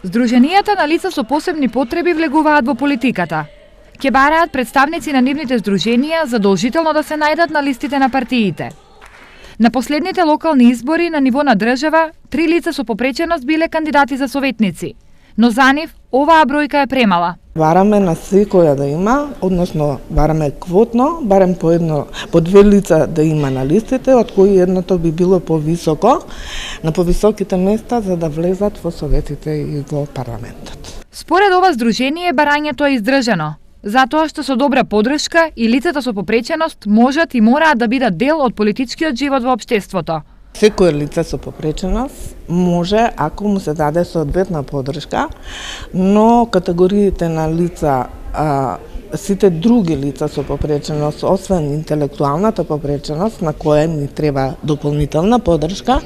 Здруженијата на лица со посебни потреби влегуваат во политиката. Ќе бараат представници на нивните здруженија задолжително да се најдат на листите на партиите. На последните локални избори на ниво на држава, 3 лица со попреченост биле кандидати за советници, но за нив оваа бројка е премала. Бараме на секоја да има, односно бараме квотно, барем по 2 лица да има на листите, од кои едното би било повисоко, на повисоките места за да влезат во советите и во парламентот. Според ова здружение, барањето е издржано, затоа што со добра подршка и лицата со попреченост можат и мораат да бидат дел од политичкиот живот во општеството. Секој лице со попреченост може, ако му се даде соодветна подршка, но категориите на лица, сите други лица со попреченост, освен интелектуалната попреченост, на која ни треба дополнителна подршка,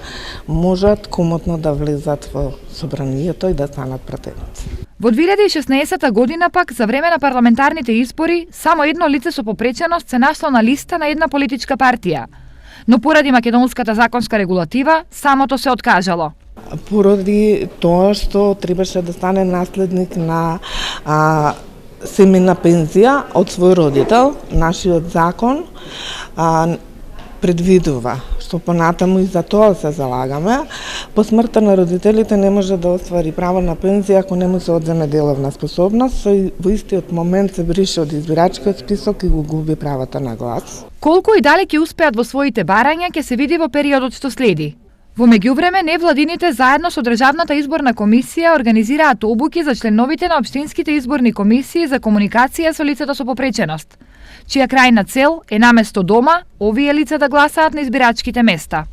можат комотно да влезат во собранието и да станат пратеници. Во 2016 година пак, за време на парламентарните избори, само едно лице со попреченост се нашло на листа на една политичка партија. Но поради македонската законска регулатива, самото се откажало. Поради тоа што требаше да стане наследник на семејна пензија од свој родител, нашиот закон предвидува, што понатаму и за тоа се залагаме. По смртта на родителите не може да оствари право на пензија ако не му се одземе деловна способност, во истиот момент се брише од избирачкиот список и го губи правото на глас. Колку и дали ќе успеат во своите барања ќе се види во периодот што следи. Во меѓувреме, невладините заедно со Државната изборна комисија организираат обуки за членовите на општинските изборни комисии за комуникација со лицата со попреченост, чија крајна цел е наместо дома, овие лица да гласаат на избирачките места.